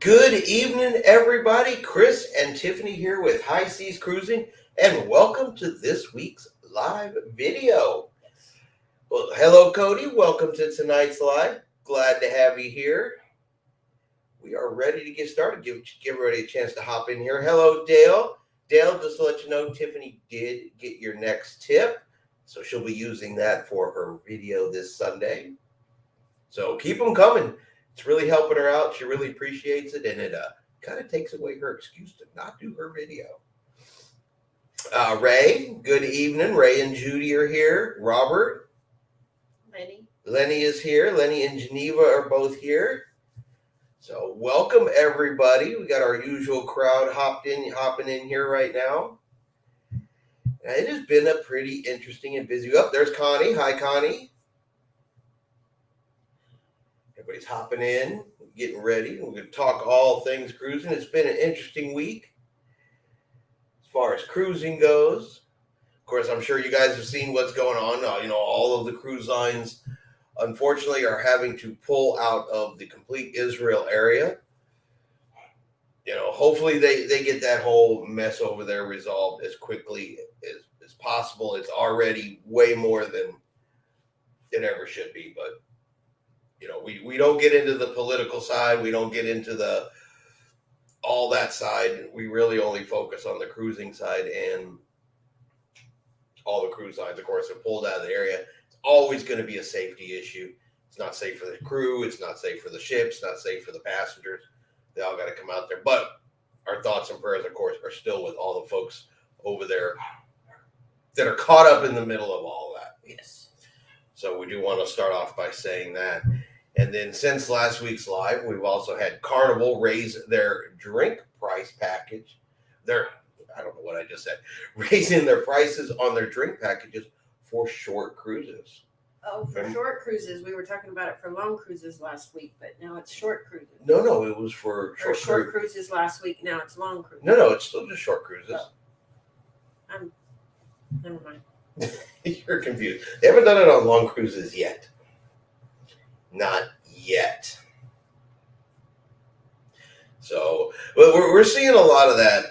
Good evening, everybody. Chris and Tiffany here with High Seas Cruising, and welcome to this week's live video. Well, hello, Cody. Welcome to tonight's live. Glad to have you here. We are ready to get started. Give everybody a chance to hop in here. Hello, Dale. Dale, just to let you know, Tiffany did get your next tip, so she'll be using that for her video this Sunday. So keep them coming. It's really helping her out. She really appreciates it, and it kind of takes away her excuse to not do her video. Ray, good evening. Ray and Judy are here. Robert. Lenny is here. Lenny and Geneva are both here. So welcome, everybody. We got our usual crowd hopping in here right now. And it has been a pretty interesting and busy. Oh, there's Connie. Hi, Connie. Everybody's hopping in, getting ready. We're going to talk all things cruising. It's been an interesting week as far as cruising goes. Of course, I'm sure you guys have seen what's going on. All of the cruise lines, unfortunately, are having to pull out of the complete Israel area. Hopefully they get that whole mess over there resolved as quickly as possible. It's already way more than it ever should be, but we don't get into the political side. We don't get into all that side. We really only focus on the cruising side, and all the cruise lines, of course, are pulled out of the area. It's always going to be a safety issue. It's not safe for the crew. It's not safe for the ships. Not safe for the passengers. They all got to come out there. But our thoughts and prayers, of course, are still with all the folks over there that are caught up in the middle of all that. Yes. So we do want to start off by saying that. And then since last week's live, we've also had Carnival raise their drink price package. I don't know what I just said. Raising their prices on their drink packages for short cruises. Oh, for short cruises. We were talking about it for long cruises last week, but now it's short cruises. No, it was for short cruises last week. Now it's long cruises. No, it's still just short cruises. Oh. Never mind. You're confused. They haven't done it on long cruises yet. Not yet. So, but we're seeing a lot of that.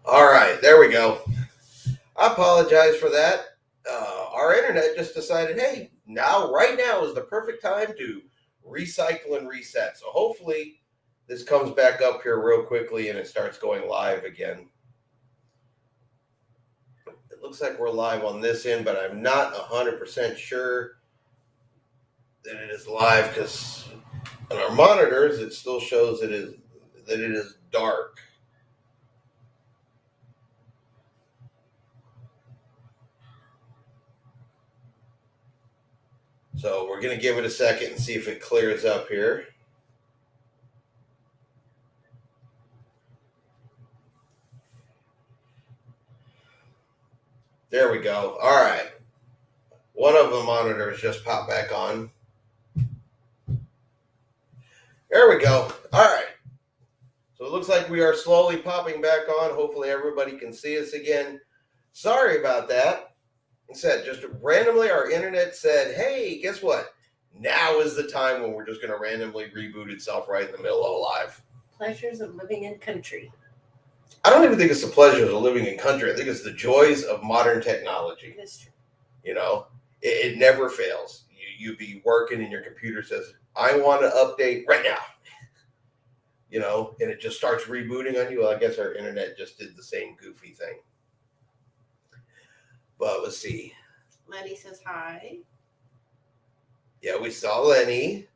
All right, there we go. I apologize for that. Our internet just decided, hey, right now is the perfect time to recycle and reset. So hopefully this comes back up here real quickly and it starts going live again. It looks like we're live on this end, but I'm not 100% sure that it is live because on our monitors it still shows that it is dark. So we're going to give it a second and see if it clears up here. There we go. All right. One of the monitors just popped back on. There we go. All right. So it looks like we are slowly popping back on. Hopefully everybody can see us again. Sorry about that. It said just randomly our internet said, hey, guess what? Now is the time when we're just going to randomly reboot itself right in the middle of a live. Pleasures of living in country. I don't even think it's the pleasures of living in country. I think it's the joys of modern technology. That's true. You know, it never fails. You be working and your computer says, I want to update right now. You know, and it just starts rebooting on you. Well, I guess our internet just did the same goofy thing. But let's see. Lenny says hi. Yeah, we saw Lenny.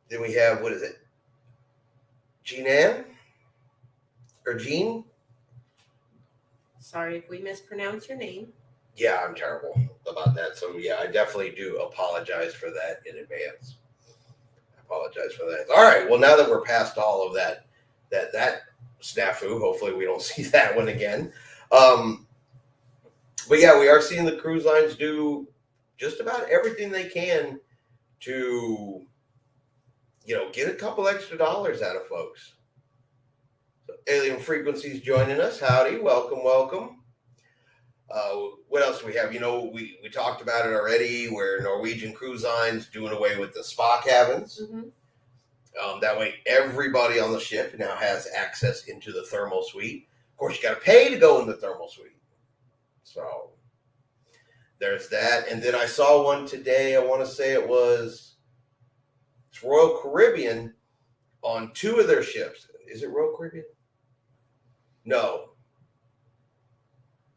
Then we have, what is it? Jean-Ann? Or Jean? Sorry if we mispronounce your name. Yeah, I'm terrible about that. So, yeah, I definitely do apologize for that in advance. I apologize for that. All right, well, now that we're past all of that snafu, hopefully we don't see that one again. But, yeah, we are seeing the cruise lines do just about everything they can to, you know, get a couple extra dollars out of folks. So Alien Frequencies joining us. Howdy, welcome, welcome. What else do we have? You know, we talked about it already, where Norwegian Cruise Lines doing away with the spa cabins. Mm-hmm. That way everybody on the ship now has access into the thermal suite. Of course, you got to pay to go in the thermal suite. So there's that. And then I saw one today. I want to say it's Royal Caribbean on two of their ships. Is it Royal Caribbean? No.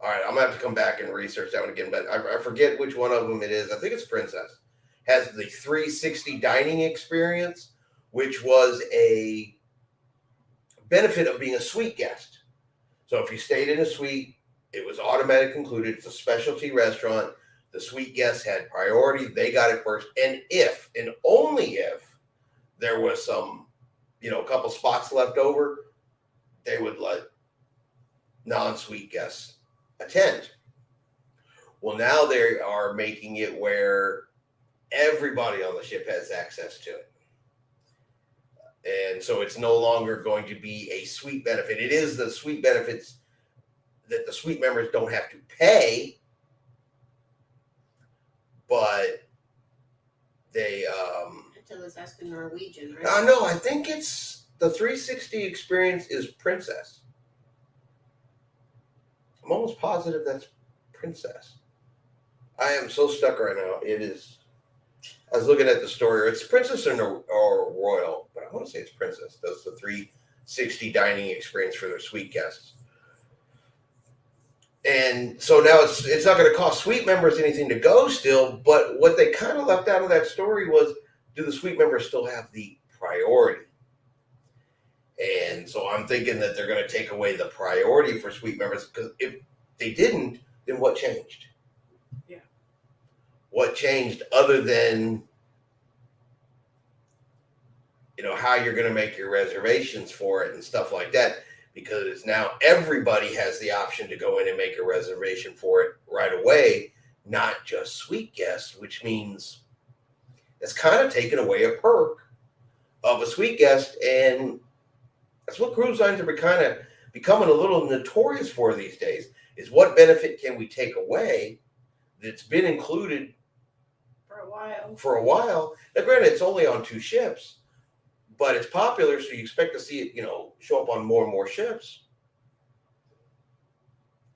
All right, I'm going to have to come back and research that one again, but I forget which one of them it is. I think it's Princess. Has the 360 dining experience, which was a benefit of being a suite guest. So if you stayed in a suite, it was automatic included. It's a specialty restaurant. The suite guests had priority. They got it first. And if, and only if, there was some, you know, a couple spots left over, they would let non-suite guests attend. Well, now they are making it where everybody on the ship has access to it. And so it's no longer going to be a suite benefit. It is the suite benefits that the suite members don't have to pay, but they Until it's asking Norwegian, right? no, I think it's the 360 experience is Princess. I'm almost positive that's Princess. I am so stuck right now. It is. I was looking at the story. It's Princess or Royal, but I want to say it's Princess. That's the 360 dining experience for their suite guests. And so now it's not going to cost suite members anything to go still, but what they kind of left out of that story was, do the suite members still have the priority? And so I'm thinking that they're going to take away the priority for suite members, because if they didn't, then what changed? Yeah. What changed other than, you know, how you're going to make your reservations for it and stuff like that? Because now everybody has the option to go in and make a reservation for it right away, not just suite guests, which means it's kind of taken away a perk of a suite guest. And that's what cruise lines are kind of becoming a little notorious for these days, is what benefit can we take away that's been included for a while. Now, granted, it's only on two ships, but it's popular, so you expect to see it, you know, show up on more and more ships.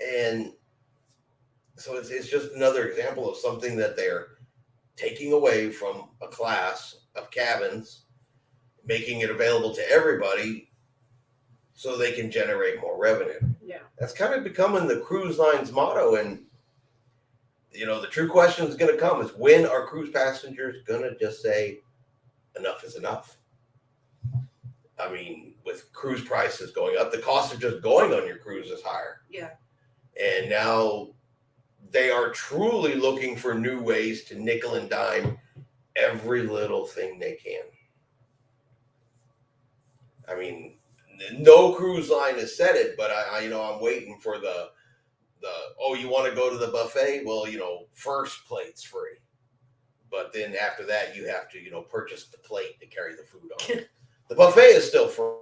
And so it's just another example of something that they're taking away from a class of cabins, making it available to everybody so they can generate more revenue. Yeah. That's kind of becoming the cruise line's motto. And, you know, the true question is going to come is, when are cruise passengers going to just say enough is enough? I mean, with cruise prices going up, the cost of just going on your cruise is higher. Yeah. And now they are truly looking for new ways to nickel and dime every little thing they can. I mean, no cruise line has said it, but I'm waiting for the you want to go to the buffet? Well, first plate's free. But then after that, you have to, purchase the plate to carry the food on. The buffet is still free.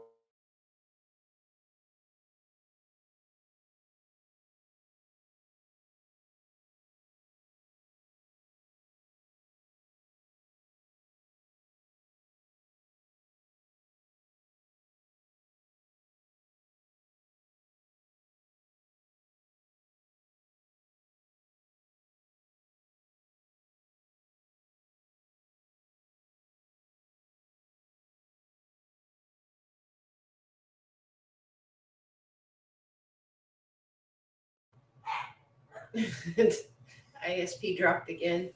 ISP dropped again.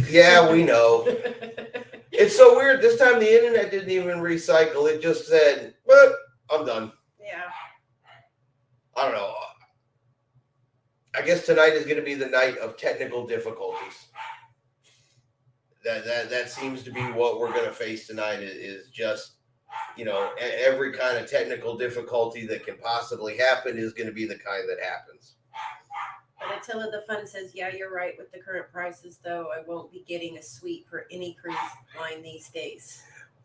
Yeah, we know. It's so weird. This time the internet didn't even recycle. It just said, "But I'm done." Yeah. I don't know. I guess tonight is going to be the night of technical difficulties. That seems to be what we're going to face tonight. Is just every kind of technical difficulty that can possibly happen is going to be the kind that happens. But Attila the Fun says, yeah, you're right. With the current prices, though, I won't be getting a suite for any cruise line these days.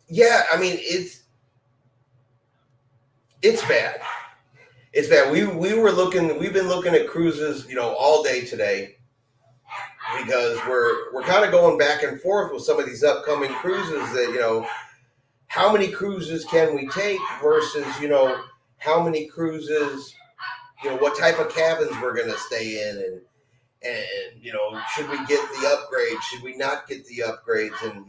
Yeah, I mean it's bad. It's bad. We've been looking at cruises, all day today because we're kind of going back and forth with some of these upcoming cruises that, how many cruises can we take versus, how many cruises, what type of cabins we're going to stay in and should we get the upgrades? Should we not get the upgrades? And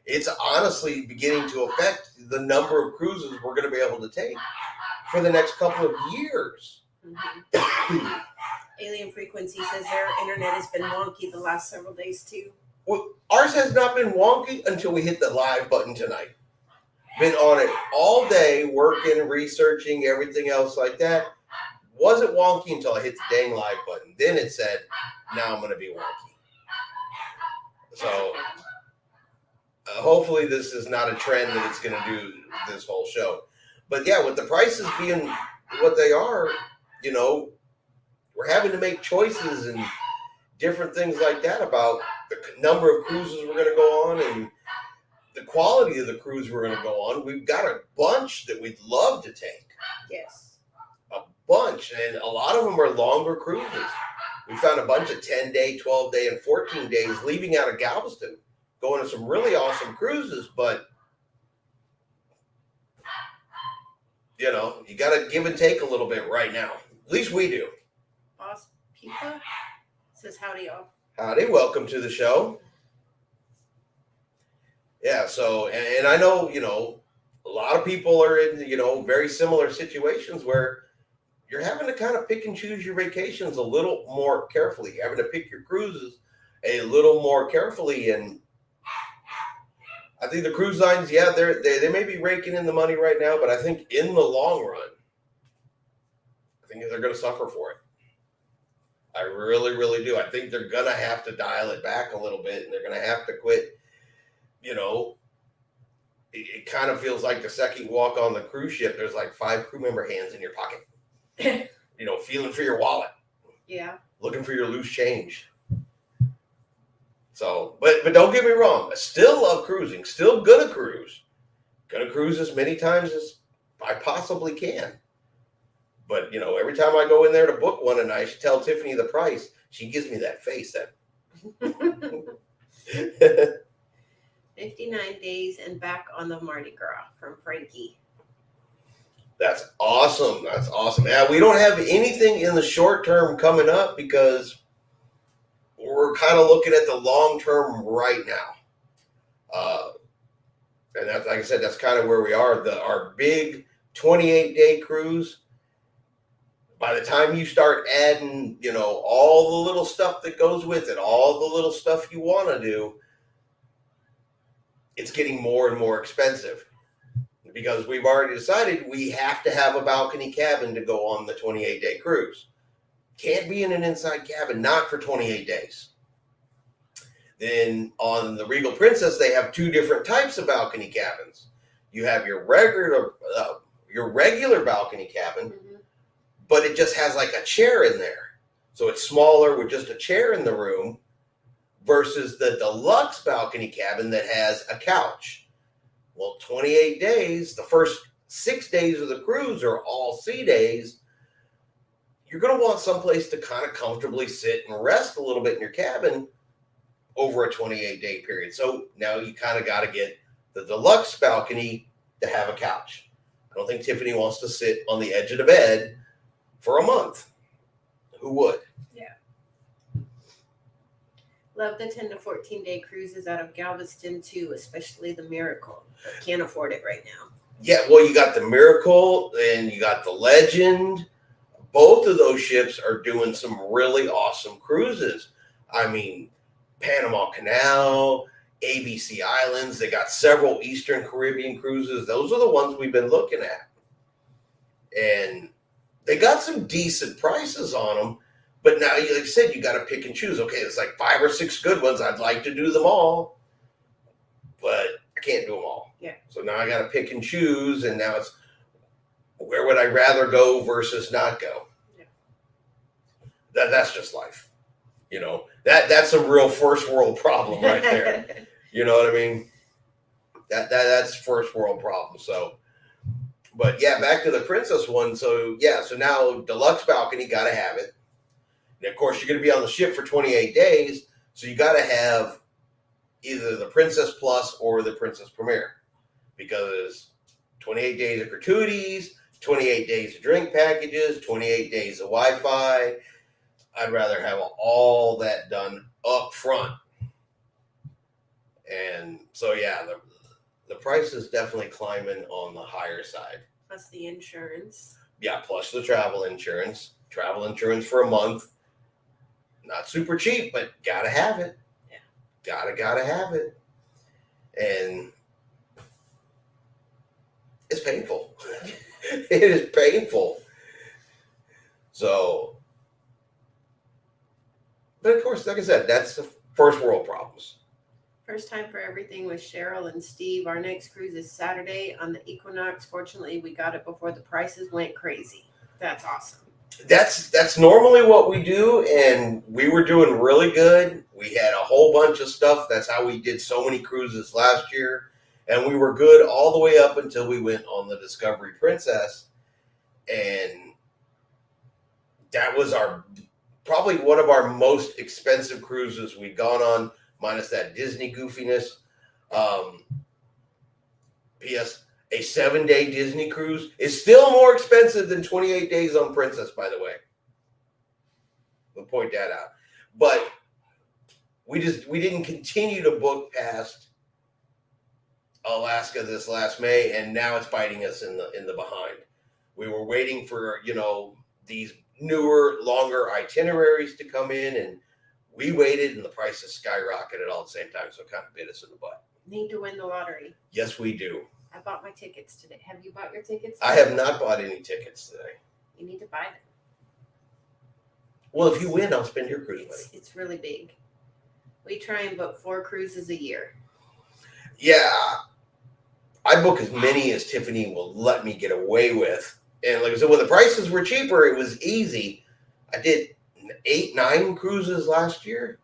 it's honestly beginning to affect the number of cruises we're going to be able to take for the next couple of years. Mm-hmm. Alien Frequency says their internet has been wonky the last several days too. Well, ours has not been wonky until we hit the live button tonight. Been on it all day, working, researching, everything else like that. Wasn't wonky until I hit the dang live button. Then it said, now I'm going to be wonky. So hopefully this is not a trend that it's going to do this whole show. But yeah, with the prices being what they are, we're having to make choices and different things like that about the number of cruises we're going to go on and the quality of the cruise we're going to go on. We've got a bunch that we'd love to take. Yes. A bunch. And a lot of them are longer cruises. We found a bunch of 10-day, 12-day, and 14 days leaving out of Galveston, going to some really awesome cruises, but you got to give and take a little bit right now. At least we do. Boss Pipa says, howdy, y'all. Howdy, welcome to the show. Yeah, so, and I know, a lot of people are in, very similar situations where you're having to kind of pick and choose your vacations a little more carefully. You're having to pick your cruises a little more carefully. And I think the cruise lines, yeah, they may be raking in the money right now, but I think in the long run, I think they're going to suffer for it. I really, really do. I think they're going to have to dial it back a little bit, and they're going to have to quit. It kind of feels like the second you walk on the cruise ship, there's like 5 crew member hands in your pocket, feeling for your wallet. Yeah. Looking for your loose change. So, but don't get me wrong. I still love cruising. Still gonna cruise. Gonna cruise as many times as I possibly can. But, every time I go in there to book one and I tell Tiffany the price, she gives me that face. 59 days and back on the Mardi Gras from Frankie. That's awesome. That's awesome. Yeah, we don't have anything in the short term coming up because we're kind of looking at the long term right now. And that's, like I said, that's kind of where we are. Our big 28-day cruise, by the time you start adding, all the little stuff that goes with it, all the little stuff you want to do, it's getting more and more expensive because we've already decided we have to have a balcony cabin to go on the 28-day cruise. Can't be in an inside cabin, not for 28 days. Then on the Regal Princess, they have 2 different types of balcony cabins. You have your regular balcony cabin, Mm-hmm. but it just has like a chair in there. So it's smaller with just a chair in the room versus the deluxe balcony cabin that has a couch. Well, 28 days, the first 6 days of the cruise are all sea days. You're going to want someplace to kind of comfortably sit and rest a little bit in your cabin over a 28-day period. So now you kind of got to get the deluxe balcony to have a couch. I don't think Tiffany wants to sit on the edge of the bed for a month. Who would? Yeah. Love the 10 to 14 day cruises out of Galveston too, especially the Miracle. But can't afford it right now. Yeah, well, you got the Miracle and you got the Legend. Both of those ships are doing some really awesome cruises. I mean, Panama Canal, ABC Islands. They got several Eastern Caribbean cruises. Those are the ones we've been looking at. And they got some decent prices on them. But now, like I said, you got to pick and choose. Okay, it's like 5 or 6 good ones. I'd like to do them all, but I can't do them all. Yeah. So now I got to pick and choose. And now it's, where would I rather go versus not go? Yeah. That's just life. You know, that's a real first world problem right there. You know what I mean? That's first world problem. So, but yeah, back to the Princess one. So yeah, so now deluxe balcony, got to have it. And of course, you're going to be on the ship for 28 days. So you got to have either the Princess Plus or the Princess Premier, because 28 days of gratuities, 28 days of drink packages, 28 days of Wi-Fi. I'd rather have all that done up front. And so, yeah, the price is definitely climbing on the higher side. Plus the insurance. Yeah, plus the travel insurance. Travel insurance for a month. Not super cheap, but gotta have it. Yeah. Gotta have it. And it's painful. It is painful. So, but of course, like I said, that's the first world problems. First time for everything with Cheryl and Steve. Our next cruise is Saturday on the Equinox. Fortunately, we got it before the prices went crazy. That's awesome. That's normally what we do, and we were doing really good. We had a whole bunch of stuff. That's how we did so many cruises last year, and we were good all the way up until we went on the Discovery Princess, and that was probably one of our most expensive cruises we'd gone on, minus that Disney goofiness. P.S. A 7-day Disney cruise is still more expensive than 28 days on Princess, by the way. We'll point that out. But we didn't continue to book past Alaska this last May, and now it's biting us in the behind. We were waiting for, these newer, longer itineraries to come in, and we waited, and the prices skyrocketed all at the same time, so it kind of bit us in the butt. Need to win the lottery. Yes, we do. I bought my tickets today. Have you bought your tickets today? I have not bought any tickets today. You need to buy them. Well, if you win, I'll spend your cruise money. It's really big. We try and book 4 cruises a year. Yeah. I book as many as Tiffany will let me get away with. And like I said, when the prices were cheaper, it was easy. I did 8, 9 cruises last year.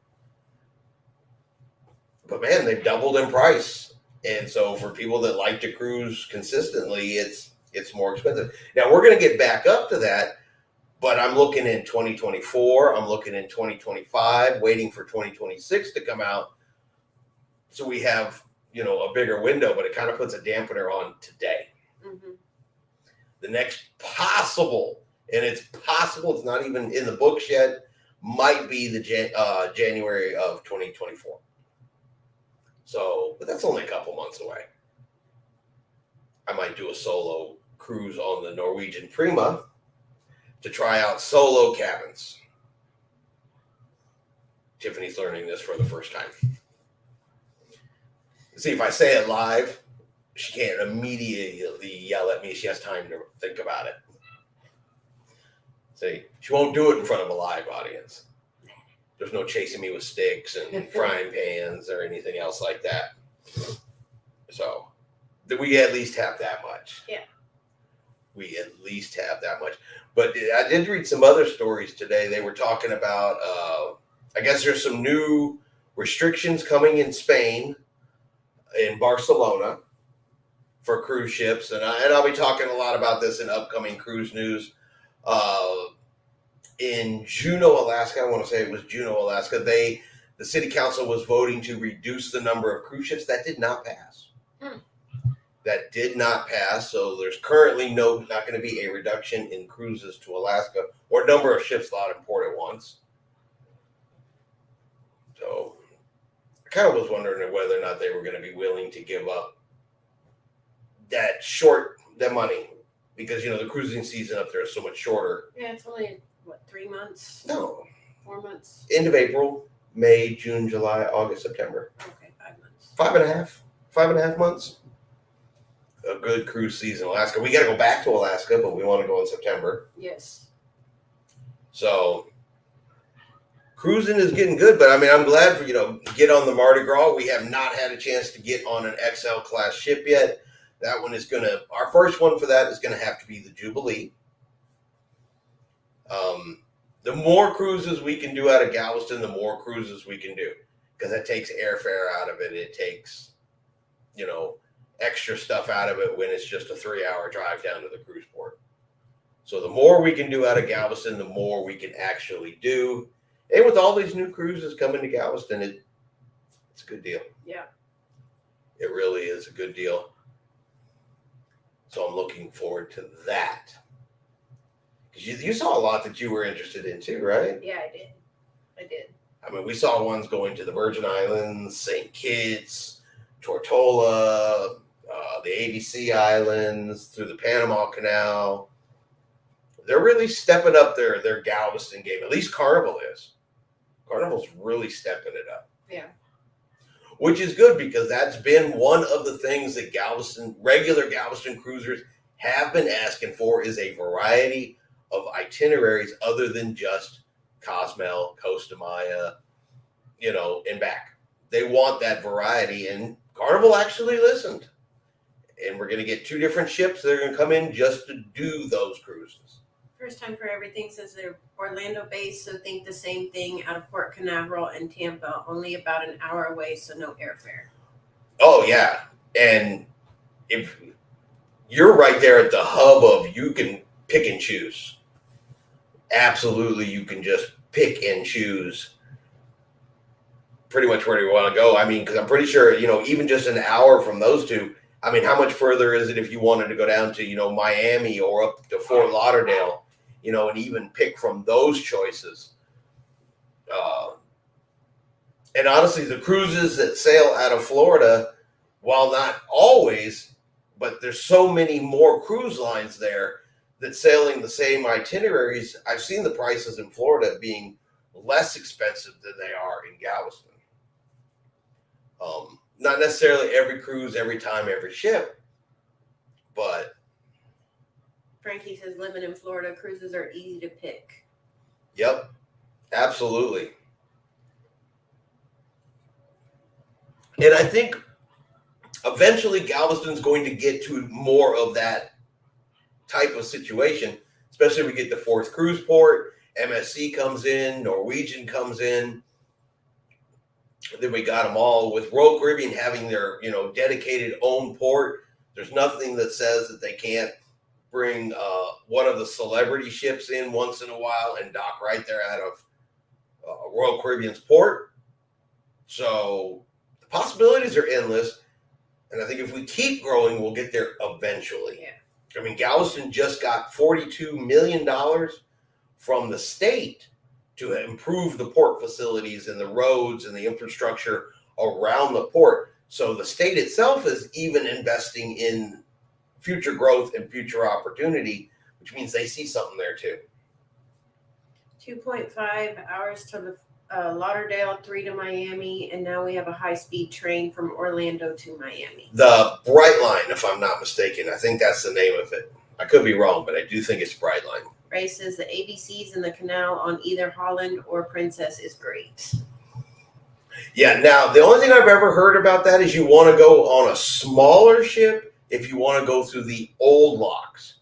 But man, they've doubled in price. And so for people that like to cruise consistently, it's more expensive. Now we're going to get back up to that, but I'm looking in 2024. I'm looking in 2025, waiting for 2026 to come out. So we have, a bigger window, but it kind of puts a dampener on today. Mm-hmm. The next possible, and it's possible, it's not even in the books yet, might be the January of 2024. So, but that's only a couple months away. I might do a solo cruise on the Norwegian Prima to try out solo cabins. Tiffany's learning this for the first time. See, if I say it live, she can't immediately yell at me. She has time to think about it. See, she won't do it in front of a live audience. There's no chasing me with sticks and frying pans or anything else like that. So, that we at least have that much. Yeah. We at least have that much. But I did read some other stories today. They were talking about, I guess there's some new restrictions coming in Spain, in Barcelona, for cruise ships. And I'll be talking a lot about this in upcoming cruise news. In Juneau, Alaska, I want to say it was Juneau, Alaska, the city council was voting to reduce the number of cruise ships. That did not pass. That did not pass. So there's currently not going to be a reduction in cruises to Alaska or number of ships allowed in port at once. So I kind of was wondering whether or not they were going to be willing to give up that money, because the cruising season up there is so much shorter. Yeah, it's only 3 months? No. 4 months? End of April, May, June, July, August, September. Okay, 5 months. 5.5 months. A good cruise season in Alaska. We got to go back to Alaska, but we want to go in September. Yes. So cruising is getting good, but I mean, I'm glad for, get on the Mardi Gras. We have not had a chance to get on an XL class ship yet. That one is our first one for that is going to have to be the Jubilee. The more cruises we can do out of Galveston, the more cruises we can do, because that takes airfare out of it. It takes, extra stuff out of it when it's just a 3-hour drive down to the cruise port. So the more we can do out of Galveston, the more we can actually do. And with all these new cruises coming to Galveston, it's a good deal. Yeah. It really is a good deal. So I'm looking forward to that. Because you saw a lot that you were interested in too, right? Yeah, I did. I mean, we saw ones going to the Virgin Islands, St. Kitts, Tortola, the ABC Islands, through the Panama Canal. They're really stepping up their Galveston game. At least Carnival is. Carnival's really stepping it up. Yeah. Which is good, because that's been one of the things that regular Galveston cruisers have been asking for, is a variety of itineraries other than just Cozumel, Costa Maya, and back. They want that variety, and Carnival actually listened. And we're going to get 2 different ships that are going to come in just to do those cruises. First time for everything, says they're Orlando based, so think the same thing out of Port Canaveral and Tampa, only about an hour away, so no airfare. Oh, yeah. And if you're right there at the hub of, you can pick and choose. Absolutely, you can just pick and choose pretty much where you want to go. I mean, because I'm pretty sure, even just an hour from those two, I mean, how much further is it if you wanted to go down to, Miami or up to Fort Lauderdale, and even pick from those choices. And honestly, the cruises that sail out of Florida, while not always, but there's so many more cruise lines there that sailing the same itineraries, I've seen the prices in Florida being less expensive than they are in Galveston. Not necessarily every cruise, every time, every ship, but Frankie says living in Florida, cruises are easy to pick. Yep, absolutely. And I think eventually Galveston's going to get to more of that type of situation, especially if we get the 4th cruise port, MSC comes in, Norwegian comes in. Then we got them all with Royal Caribbean having their, dedicated own port. There's nothing that says that they can't bring one of the celebrity ships in once in a while and dock right there out of Royal Caribbean's port. So the possibilities are endless. And I think if we keep growing, we'll get there eventually. Yeah. I mean, Galveston just got $42 million from the state to improve the port facilities and the roads and the infrastructure around the port. So the state itself is even investing in future growth and future opportunity, which means they see something there too. 2.5 hours to the Lauderdale, 3 to Miami, and now we have a high-speed train from Orlando to Miami. The Bright Line, if I'm not mistaken. I think that's the name of it. I could be wrong, but I do think it's Bright Line. Ray says the ABCs in the canal on either Holland or Princess is great. Yeah, now the only thing I've ever heard about that is you want to go on a smaller ship if you want to go through the old locks.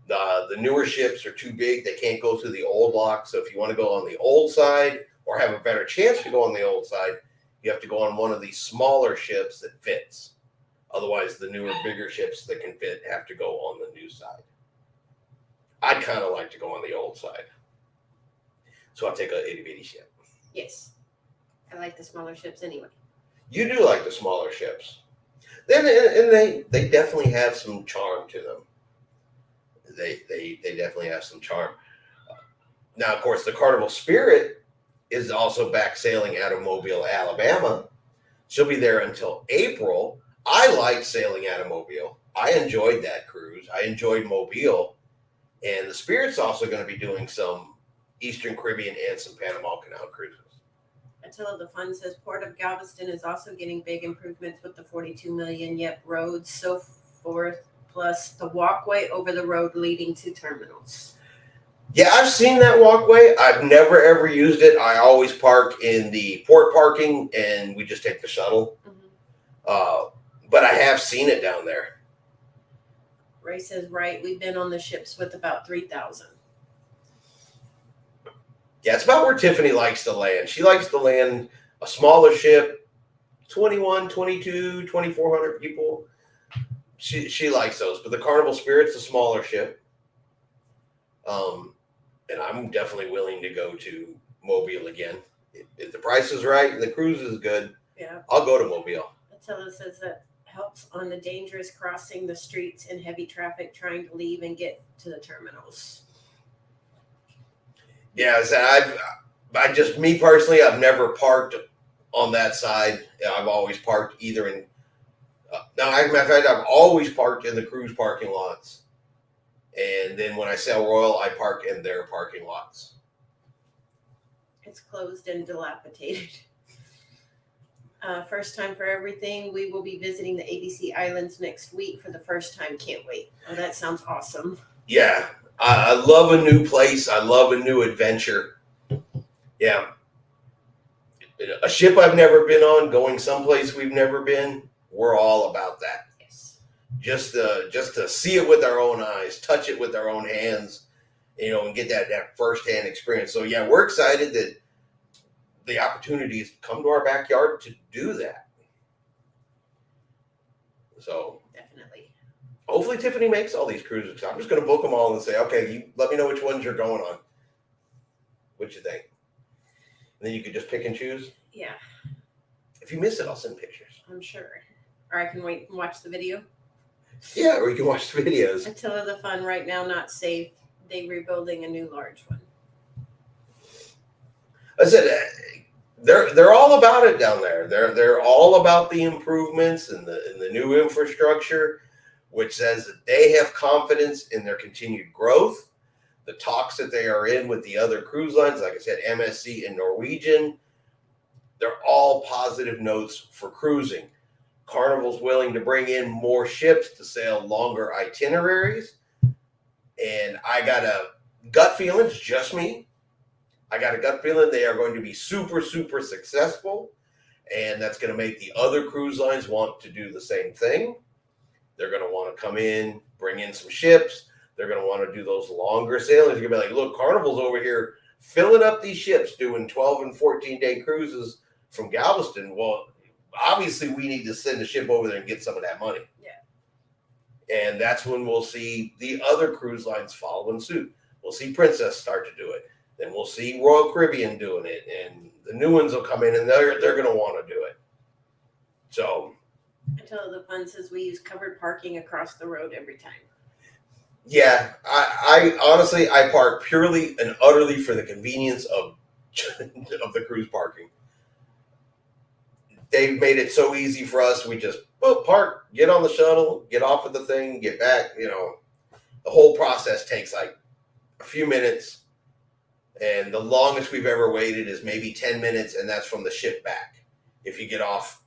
The newer ships are too big. They can't go through the old locks. So if you want to go on the old side or have a better chance to go on the old side, you have to go on one of these smaller ships that fits. Otherwise, the newer, bigger ships that can fit have to go on the new side. I'd kind of like to go on the old side. So I'll take a itty bitty ship. Yes. I like the smaller ships anyway. You do like the smaller ships. Then and they definitely have some charm to them. They definitely have some charm. Now, of course, the Carnival Spirit is also back sailing out of Mobile, Alabama. She'll be there until April. I liked sailing out of Mobile. I enjoyed that cruise. I enjoyed Mobile. And the Spirit's also going to be doing some Eastern Caribbean and some Panama Canal cruises. Attila the Fun says Port of Galveston is also getting big improvements with the 42 million YEP roads, so forth, plus the walkway over the road leading to terminals. Yeah, I've seen that walkway. I've never ever used it. I always park in the port parking and we just take the shuttle. Mm-hmm. But I have seen it down there. Ray says, right, we've been on the ships with about 3,000. Yeah, it's about where Tiffany likes to land. She likes to land a smaller ship, 21, 22, 2,400 people. She likes those. But the Carnival Spirit's a smaller ship. And I'm definitely willing to go to Mobile again. If the price is right and the cruise is good, yeah, I'll go to Mobile. Attila says that helps on the dangerous crossing the streets in heavy traffic trying to leave and get to the terminals. Yeah, me personally, I've never parked on that side. I've always parked either in. Now, as a matter of fact, I've always parked in the cruise parking lots, and then when I sail Royal, I park in their parking lots. It's closed and dilapidated. First time for everything. We will be visiting the ABC Islands next week for the first time. Can't wait. Oh, that sounds awesome. Yeah. I love a new place. I love a new adventure. Yeah. A ship I've never been on, going someplace we've never been, we're all about that. Yes. Just to see it with our own eyes, touch it with our own hands, and get that firsthand experience. So yeah, we're excited that the opportunities come to our backyard to do that. So definitely. Hopefully Tiffany makes all these cruises. I'm just going to book them all and say, okay, you let me know which ones you're going on. What you think? And then you could just pick and choose. Yeah. If you miss it, I'll send pictures. I'm sure. Or I can wait and watch the video. Yeah, or you can watch the videos. Attila the Fun right now not safe. They rebuilding a new large one. I said they're all about it down there. They're all about the improvements and the new infrastructure, which says that they have confidence in their continued growth. The talks that they are in with the other cruise lines, like I said, MSC and Norwegian, they're all positive notes for cruising. Carnival's willing to bring in more ships to sail longer itineraries. And I got a gut feeling, it's just me. I got a gut feeling they are going to be super, super successful. And that's going to make the other cruise lines want to do the same thing. They're going to want to come in, bring in some ships. They're going to want to do those longer sailings. You're going to be like, look, Carnival's over here filling up these ships, doing 12 and 14-day cruises from Galveston. Well, obviously we need to send a ship over there and get some of that money. Yeah. And that's when we'll see the other cruise lines following suit. We'll see Princess start to do it. Then we'll see Royal Caribbean doing it. And the new ones will come in and they're going to want to do it. So Until the Fun says we use covered parking across the road every time. Yeah, I honestly, I park purely and utterly for the convenience of the cruise parking. They've made it so easy for us. We just park, get on the shuttle, get off of the thing, get back. The whole process takes like a few minutes. And the longest we've ever waited is maybe 10 minutes, and that's from the ship back. If you get off,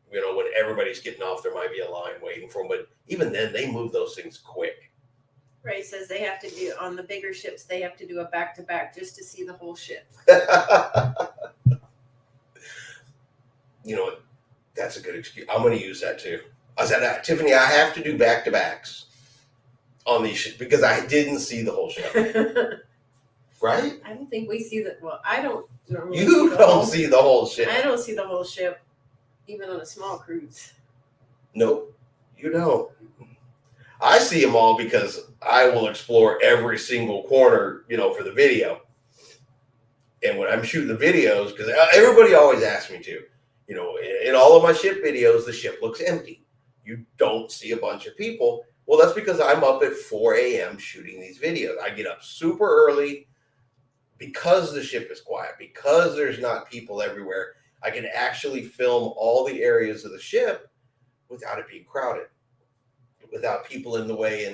when everybody's getting off, there might be a line waiting for them. But even then, they move those things quick. Ray says they have to do, on the bigger ships, they have to do a back-to-back just to see the whole ship. That's a good excuse. I'm going to use that too. I said, Tiffany, I have to do back-to-backs on these ships because I didn't see the whole ship. Right? I don't think we see that. Well, I don't normally You don't see the whole ship. I don't see the whole ship, even on a small cruise. Nope, you don't. I see them all because I will explore every single corner, for the video. And when I'm shooting the videos, because everybody always asks me to, in all of my ship videos, the ship looks empty. You don't see a bunch of people. Well, that's because I'm up at 4 a.m. shooting these videos. I get up super early because the ship is quiet, because there's not people everywhere. I can actually film all the areas of the ship without it being crowded, without people in the way.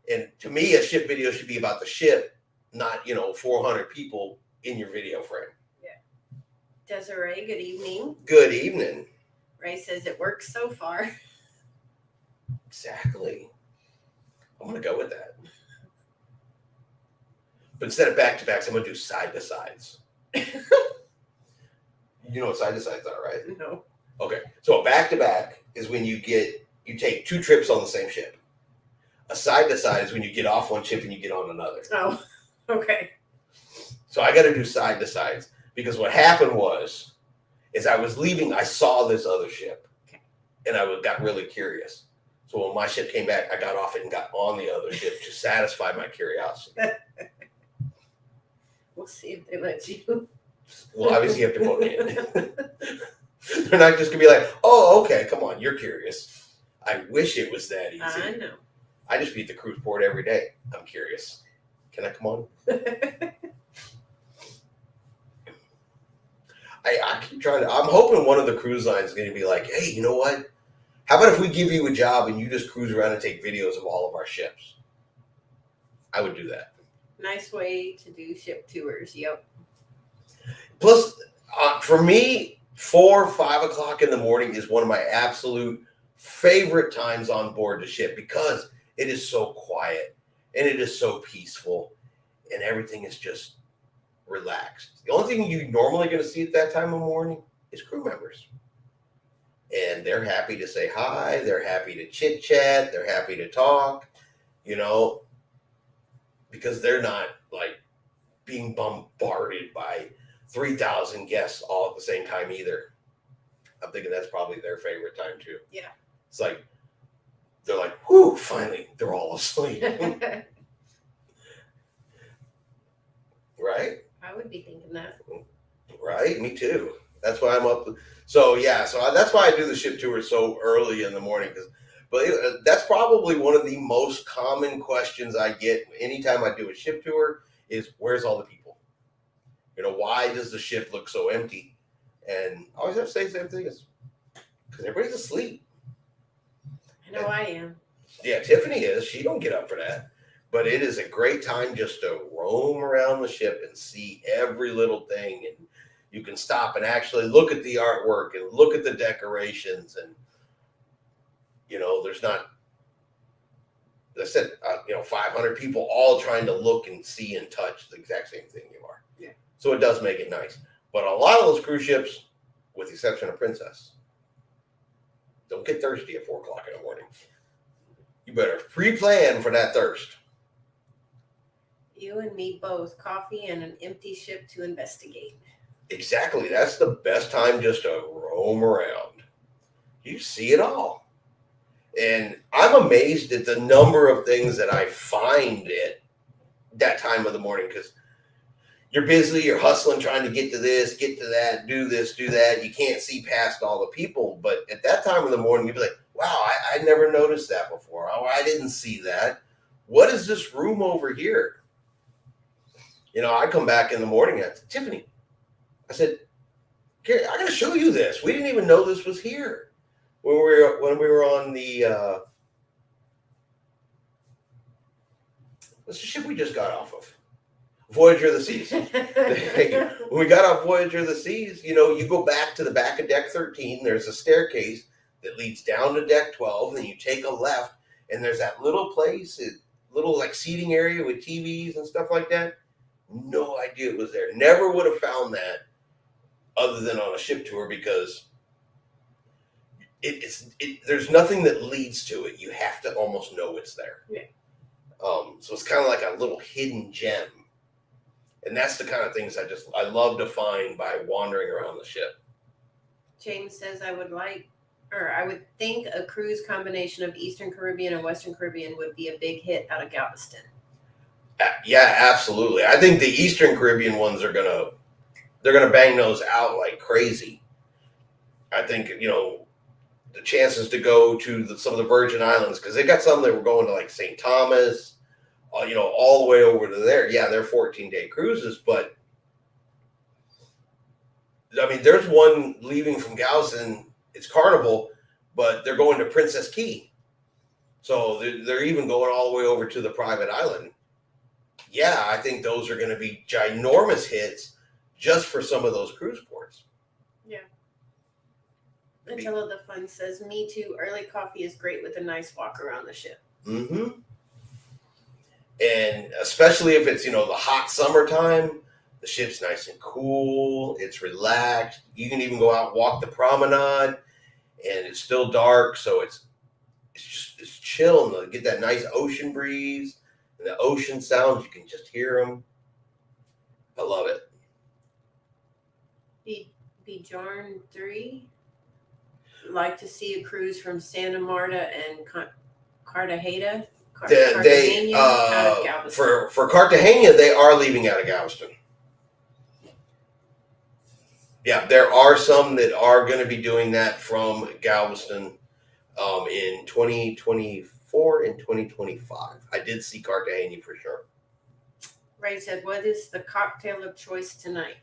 And to me, a ship video should be about the ship, not 400 people in your video frame. Yeah. Desiree, good evening. Good evening. Ray says it works so far. Exactly. I'm gonna go with that. But instead of back-to-backs, I'm gonna do side-to-sides. You know what side-to-sides are, right? No. Okay. So a back-to-back is when you take two trips on the same ship. A side-to-side is when you get off one ship and you get on another. Oh, okay. So I got to do side-to-sides because what happened was I was leaving, I saw this other ship, and I got really curious. So when my ship came back, I got off it and got on the other ship to satisfy my curiosity. We'll see if they let you. Well, obviously you have to book in. They're not just going to be like, oh, okay, come on, you're curious. I wish it was that easy. I know. I just beat the cruise port every day. I'm curious. Can I come on? I keep trying to. I'm hoping one of the cruise lines is going to be like, hey, you know what? How about if we give you a job and you just cruise around and take videos of all of our ships? I would do that. Nice way to do ship tours. Yep. Plus, for me, 4 or 5 o'clock in the morning is one of my absolute favorite times on board the ship because it is so quiet and it is so peaceful and everything is just relaxed. The only thing you're normally going to see at that time of morning is crew members. And they're happy to say hi. They're happy to chit chat. They're happy to talk, because they're not like being bombarded by 3,000 guests all at the same time either. I'm thinking that's probably their favorite time too. Yeah. It's like, they're like, whoo, finally, they're all asleep. Right? I would be thinking that. Right? Me too. That's why I'm up. So that's why I do the ship tour so early in the morning. But that's probably one of the most common questions I get anytime I do a ship tour is, where's all the people? Why does the ship look so empty? And I always have to say the same thing is because everybody's asleep. I know I am. Yeah, Tiffany is. She don't get up for that. But it is a great time just to roam around the ship and see every little thing. And you can stop and actually look at the artwork and look at the decorations. And, there's not, as I said, 500 people all trying to look and see and touch the exact same thing you are. Yeah. So it does make it nice. But a lot of those cruise ships, with the exception of Princess, don't get thirsty at 4 o'clock in the morning. You better pre-plan for that thirst. You and me both. Coffee and an empty ship to investigate. Exactly. That's the best time just to roam around. You see it all. And I'm amazed at the number of things that I find at that time of the morning because you're busy, you're hustling, trying to get to this, get to that, do this, do that. You can't see past all the people. But at that time of the morning, you'd be like, wow, I never noticed that before. Oh, I didn't see that. What is this room over here? I come back in the morning and I said, Tiffany, I said, Gary, I got to show you this. We didn't even know this was here when we were on the what's the ship we just got off of? Voyager of the Seas. When we got off Voyager of the Seas, you go back to the back of deck 13. There's a staircase that leads down to deck 12, and you take a left, and there's that little place, little like seating area with TVs and stuff like that. No idea it was there. Never would have found that other than on a ship tour because there's nothing that leads to it. You have to almost know it's there. Yeah. So it's kind of like a little hidden gem, and that's the kind of things I love to find by wandering around the ship. James says I would think a cruise combination of Eastern Caribbean and Western Caribbean would be a big hit out of Galveston. Yeah, absolutely. I think the Eastern Caribbean ones they're gonna bang those out like crazy. I think the chances to go to some of the Virgin Islands, because they got some that were going to like St. Thomas, all the way over to there. Yeah, they're 14-day cruises, but I mean, there's one leaving from Galveston. It's Carnival, but they're going to Princess Key, so they're even going all the way over to the private island. Yeah, I think those are going to be ginormous hits just for some of those cruise ports. Yeah. Attila the Fun says, me too. Early coffee is great with a nice walk around the ship. Mm-hmm. And especially if it's, the hot summertime, the ship's nice and cool. It's relaxed. You can even go out and walk the promenade, and it's still dark, so it's chill, and get that nice ocean breeze and the ocean sounds. You can just hear them. I love it. Bjorn 3 like to see a cruise from Santa Marta and Cartagena. They out of Galveston. for Cartagena, they are leaving out of Galveston. Yeah, there are some that are going to be doing that from Galveston in 2024 and 2025. I did see Cartagena for sure. Ray said, what is the cocktail of choice tonight?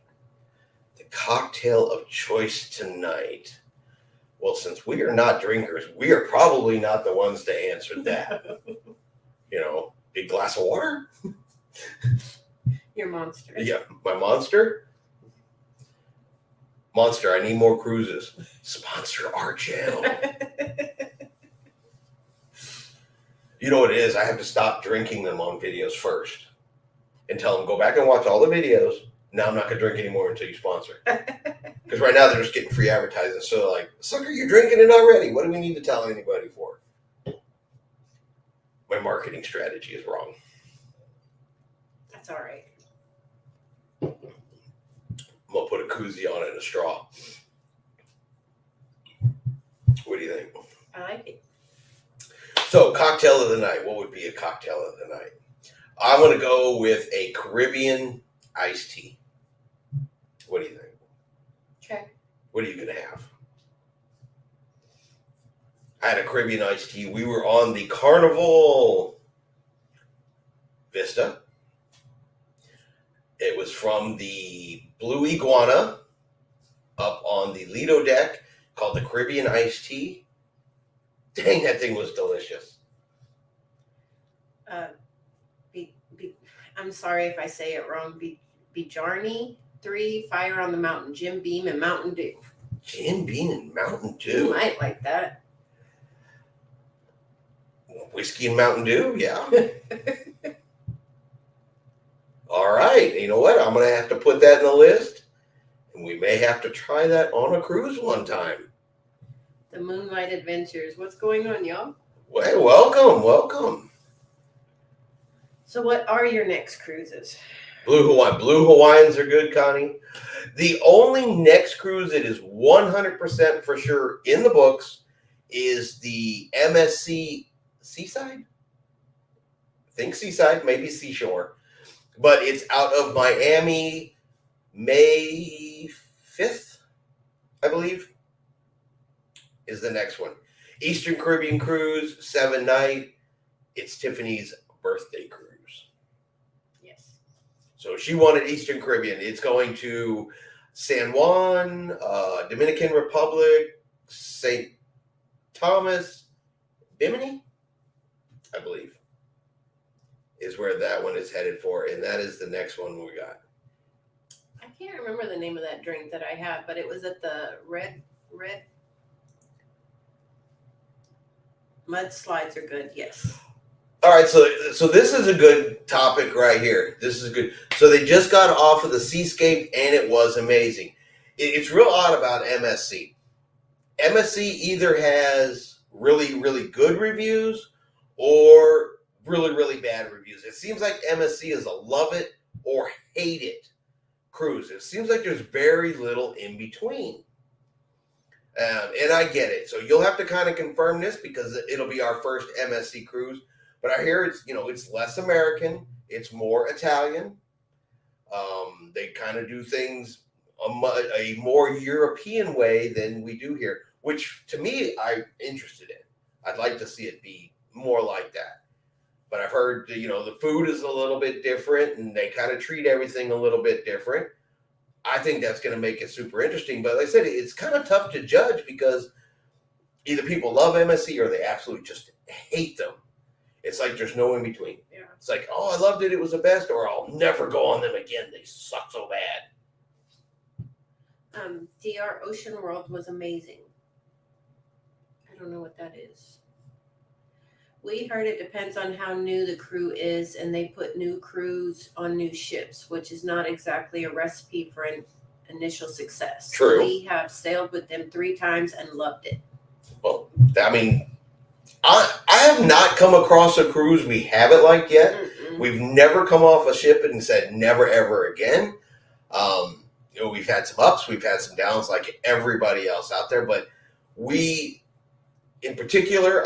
The cocktail of choice tonight. Well, since we are not drinkers, we are probably not the ones to answer that. Big glass of water? Your Monster. Yeah, my Monster? Monster, I need more cruises. Sponsor our channel. You know what it is? I have to stop drinking them on videos first and tell them, go back and watch all the videos. Now I'm not going to drink anymore until you sponsor. Because right now they're just getting free advertising. So they're like, sucker, you're drinking it already. What do we need to tell anybody for? My marketing strategy is wrong. That's all right. I'm going to put a koozie on it and a straw. What do you think? I like it. So, cocktail of the night. What would be a cocktail of the night? I'm going to go with a Caribbean iced tea. What do you think? Okay. What are you going to have? I had a Caribbean iced tea. We were on the Carnival Vista. It was from the Blue Iguana up on the Lido deck, called the Caribbean iced tea. Dang, that thing was delicious. I'm sorry if I say it wrong. Bjarni 3, Fire on the Mountain, Jim Beam, and Mountain Dew. Jim Beam and Mountain Dew. You might like that. Whiskey and Mountain Dew, yeah. All right. You know what? I'm going to have to put that in the list. And we may have to try that on a cruise one time. The Moonlight Adventures. What's going on, y'all? Well, welcome. So what are your next cruises? Blue Hawaiians are good, Connie. The only next cruise that is 100% for sure in the books is the MSC Seaside? I think Seaside, maybe Seashore. But it's out of Miami May 5th, I believe, is the next one. Eastern Caribbean Cruise, 7-night. It's Tiffany's birthday cruise. Yes. So she wanted Eastern Caribbean. It's going to San Juan, Dominican Republic, St. Thomas, Bimini, I believe, is where that one is headed for. And that is the next one we got. I can't remember the name of that drink that I had, but it was at the red mudslides are good. Yes. All right, so this is a good topic right here. This is good. So they just got off of the Seascape, and it was amazing. It's real odd about MSC. MSC either has really, really good reviews or really, really bad reviews. It seems like MSC is a love it or hate it cruise. It seems like there's very little in between. And I get it. So you'll have to kind of confirm this because it'll be our first MSC cruise. But I hear it's less American. It's more Italian. They kind of do things a more European way than we do here, which to me I'm interested in. I'd like to see it be more like that. But I've heard the food is a little bit different and they kind of treat everything a little bit different. I think that's going to make it super interesting. But like I said, it's kind of tough to judge because either people love MSC or they absolutely just hate them. It's like there's no in between. Yeah. It's like, oh, I loved it. It was the best. Or I'll never go on them again. They suck so bad. DR Ocean World was amazing. I don't know what that is. We heard it depends on how new the crew is, and they put new crews on new ships, which is not exactly a recipe for an initial success. True. We have sailed with them 3 times and loved it. Well, I mean, I have not come across a cruise we haven't liked yet. Mm-mm. We've never come off a ship and said never, ever again. We've had some ups, we've had some downs like everybody else out there, but we, in particular,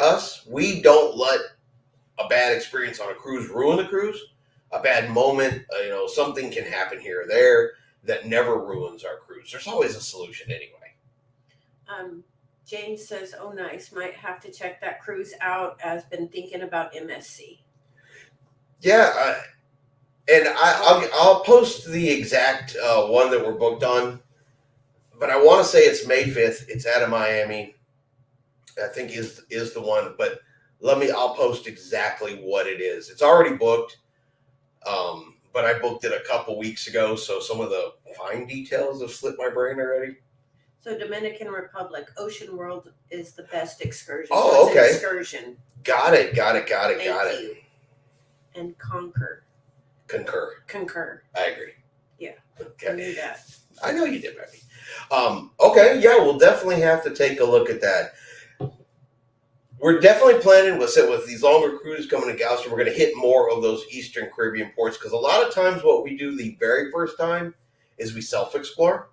we don't let a bad experience on a cruise ruin the cruise. A bad moment, something can happen here or there that never ruins our cruise. There's always a solution anyway. James says, oh, nice. Might have to check that cruise out. Has been thinking about MSC. Yeah, and I'll post the exact one that we're booked on, but I want to say it's May 5th. It's out of Miami. I think is the one, but I'll post exactly what it is. It's already booked, but I booked it a couple weeks ago, so some of the fine details have slipped my brain already. So Dominican Republic, Ocean World is the best excursion. Oh, so it's okay. An excursion. Got it. Thank you. And Concur. Concur. I agree. Yeah. Okay. I knew that. I know you did, baby. Okay, yeah, we'll definitely have to take a look at that. We're definitely planning with these longer cruises coming to Galveston. We're going to hit more of those Eastern Caribbean ports because a lot of times what we do the very first time is we self-explore.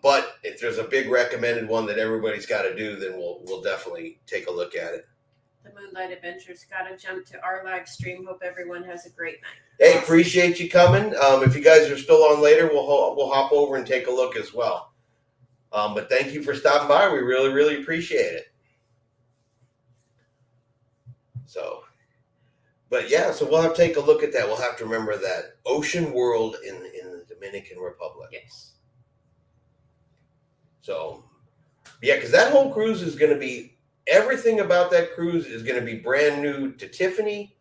But if there's a big recommended one that everybody's got to do, then we'll definitely take a look at it. The Moonlight Adventures got to jump to our live stream. Hope everyone has a great night. Hey, appreciate you coming. If you guys are still on later, we'll hop over and take a look as well. But thank you for stopping by. We really, really appreciate it. So we'll have to take a look at that. We'll have to remember that Ocean World in the Dominican Republic. Yes. So, yeah, because that whole cruise is going to be, everything about that cruise is going to be brand new to Tiffany,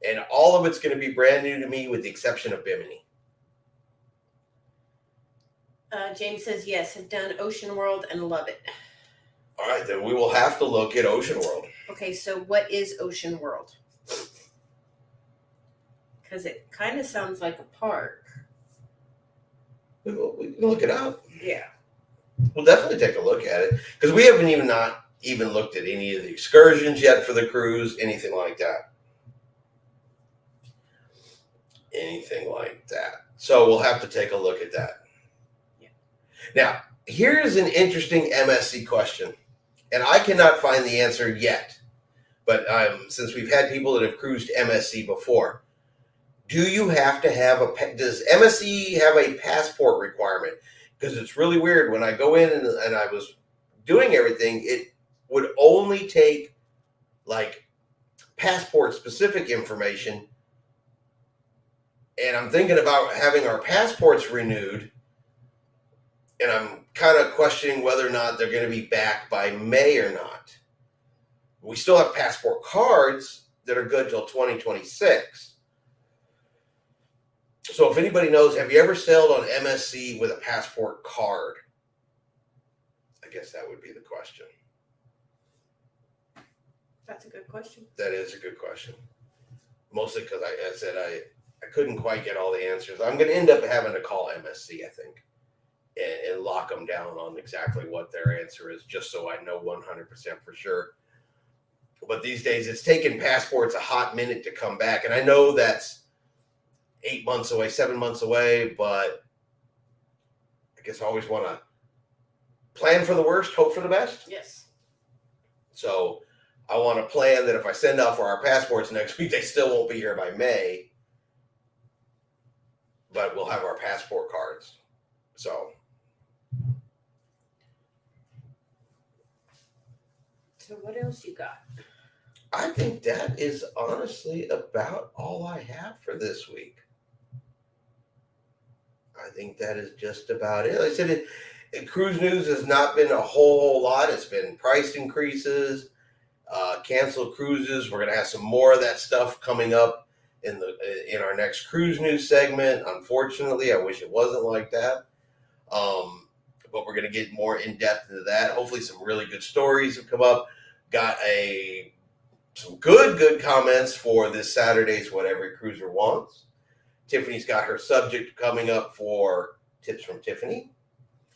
and all of it's going to be brand new to me with the exception of Bimini. James says, yes, have done Ocean World and love it. All right, then we will have to look at Ocean World. Okay, so what is Ocean World? Because it kind of sounds like a park. We can look it up. Yeah. We'll definitely take a look at it because we haven't even looked at any of the excursions yet for the cruise, anything like that. So we'll have to take a look at that. Yeah. Now, here's an interesting MSC question, and I cannot find the answer yet. But since we've had people that have cruised MSC before, do you have to have does MSC have a passport requirement? Because it's really weird. When I go in and I was doing everything, it would only take like passport specific information. And I'm thinking about having our passports renewed. And I'm kind of questioning whether or not they're going to be back by May or not. We still have passport cards that are good till 2026. So if anybody knows, have you ever sailed on MSC with a passport card? I guess that would be the question. That's a good question. That is a good question. Mostly because I said I couldn't quite get all the answers. I'm going to end up having to call MSC, I think. and lock them down on exactly what their answer is, just so I know 100% for sure. But these days, it's taken passports a hot minute to come back. And I know that's 8 months away, 7 months away, but I guess I always want to plan for the worst, hope for the best. Yes. So I want to plan that if I send out for our passports next week, they still won't be here by May, but we'll have our passport cards. So what else you got? I think that is honestly about all I have for this week. I think that is just about it. Like I said, cruise news has not been a whole lot. It's been price increases, canceled cruises. We're going to have some more of that stuff coming up in our next cruise news segment. Unfortunately, I wish it wasn't like that. But we're going to get more in depth into that. Hopefully some really good stories have come up. Got some good comments for this Saturday's What Every Cruiser Wants. Tiffany's got her subject coming up for Tips from Tiffany.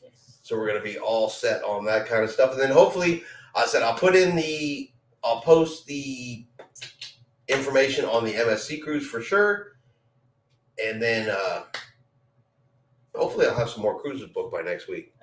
Yes. So we're going to be all set on that kind of stuff. And then hopefully, I'll post the information on the MSC cruise for sure. And then hopefully I'll have some more cruises booked by next week.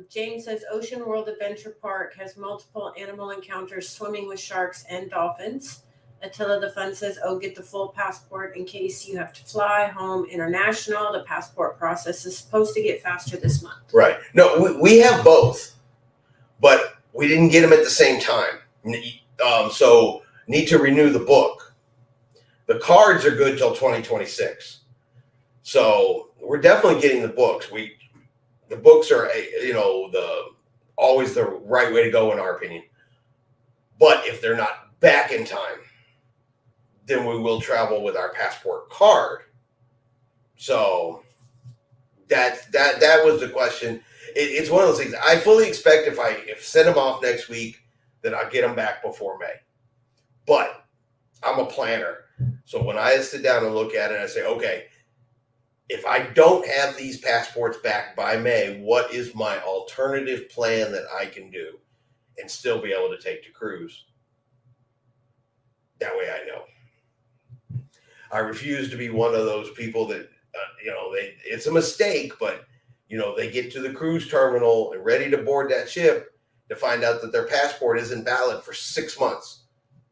James says Ocean World Adventure Park has multiple animal encounters swimming with sharks and dolphins. Attila the Fun says, get the full passport in case you have to fly home international. The passport process is supposed to get faster this month. Right. No, we have both, but we didn't get them at the same time. So need to renew the book. The cards are good till 2026. So we're definitely getting the books. The books are, always the right way to go in our opinion. But if they're not back in time, then we will travel with our passport card. So that was the question. It's one of those things. I fully expect if send them off next week, that I'll get them back before May. But I'm a planner. So when I sit down and look at it, I say, okay, if I don't have these passports back by May, what is my alternative plan that I can do and still be able to take the cruise? That way I know. I refuse to be one of those people that, it's a mistake, but, they get to the cruise terminal and ready to board that ship to find out that their passport isn't valid for 6 months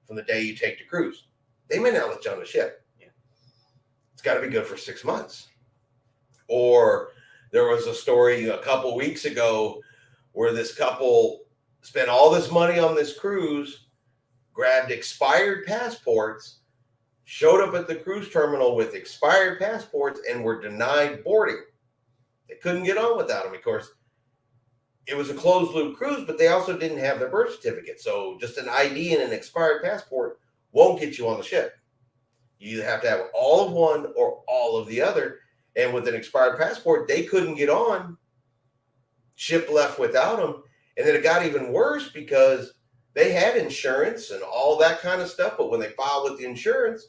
from the day you take the cruise. They may not let you on the ship. Yeah. It's got to be good for 6 months. Or there was a story a couple weeks ago where this couple spent all this money on this cruise, grabbed expired passports, showed up at the cruise terminal with expired passports, and were denied boarding. They couldn't get on without them. Of course, it was a closed loop cruise, but they also didn't have their birth certificate. So just an ID and an expired passport won't get you on the ship. You either have to have all of one or all of the other. And with an expired passport, they couldn't get on. Ship left without them. And then it got even worse because they had insurance and all that kind of stuff. But when they filed with the insurance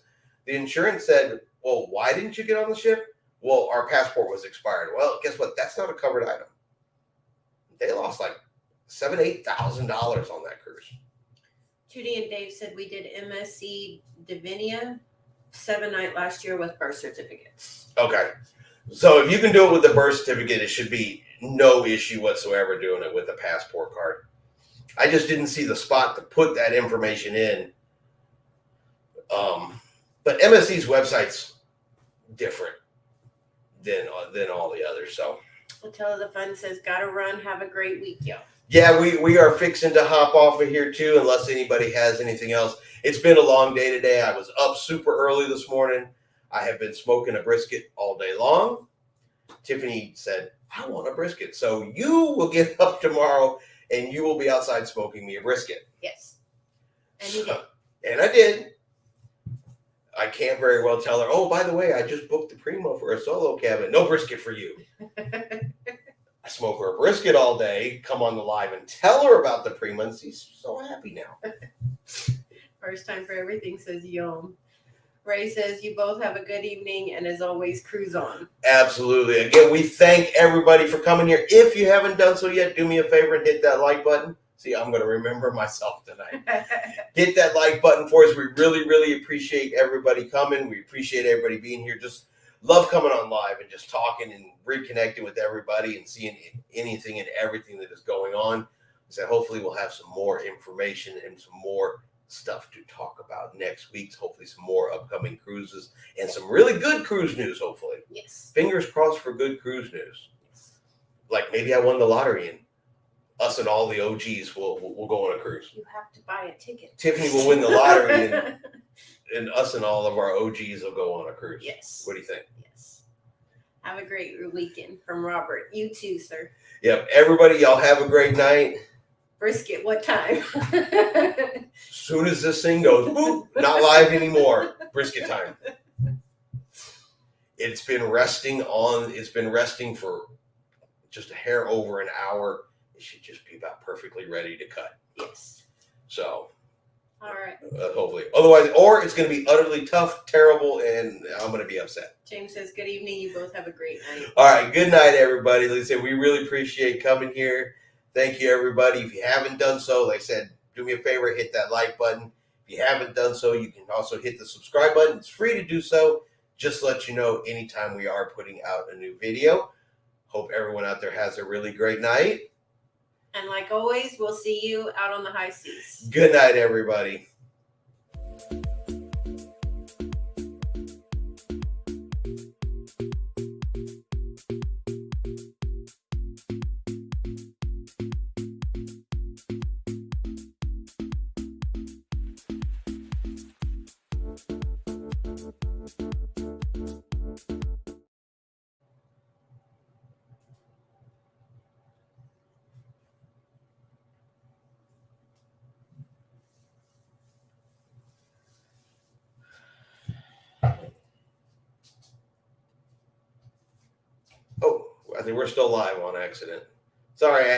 said, well, why didn't you get on the ship? Well, our passport was expired. Well, guess what? That's not a covered item. They lost like $7,000-8,000 on that cruise. Judy and Dave said we did MSC Divinia 7-night last year with birth certificates. Okay. So if you can do it with the birth certificate, it should be no issue whatsoever doing it with a passport card. I just didn't see the spot to put that information in. But MSC's website's different than all the others. So Attila the Fun says, gotta run. Have a great week, y'all. yeah, we are fixing to hop off of here too, unless anybody has anything else. It's been a long day today. I was up super early this morning. I have been smoking a brisket all day long. Tiffany said, I want a brisket. So you will get up tomorrow and you will be outside smoking me a brisket. Yes. And you did. And I did. I can't very well tell her, oh, by the way, I just booked the Primo for a solo cabin. No brisket for you. I smoke her a brisket all day, come on the live and tell her about the Primo, and she's so happy now. First time for everything, says Yom. Ray says you both have a good evening, and as always, cruise on. Absolutely. Again, we thank everybody for coming here. If you haven't done so yet, do me a favor and hit that like button. See, I'm going to remember myself tonight. Hit that like button for us. We really, really appreciate everybody coming. We appreciate everybody being here. Just love coming on live and just talking and reconnecting with everybody and seeing anything and everything that is going on. So hopefully we'll have some more information and some more stuff to talk about next week. Hopefully some more upcoming cruises and some really good cruise news, hopefully. Yes. Fingers crossed for good cruise news. Like maybe I won the lottery and us and all the OGs will go on a cruise. You have to buy a ticket. Tiffany will win the lottery and us and all of our OGs will go on a cruise. Yes. What do you think? Yes. Have a great weekend from Robert. You too, sir. Yep. Everybody, y'all have a great night. Brisket, what time? As soon as this thing goes, boop, not live anymore. Brisket time. It's been resting for just a hair over an hour. It should just be about perfectly ready to cut. Yes. So, all right. Hopefully. Otherwise, or it's going to be utterly tough, terrible, and I'm going to be upset. James says, good evening. You both have a great night. All right. Good night, everybody. Like I said, we really appreciate coming here. Thank you, everybody. If you haven't done so, like I said, do me a favor, hit that like button. If you haven't done so, you can also hit the subscribe button. It's free to do so. Just let you know anytime we are putting out a new video. Hope everyone out there has a really great night. And like always, we'll see you out on the high seas. Good night, everybody. Oh, I think we're still live on accident. Sorry,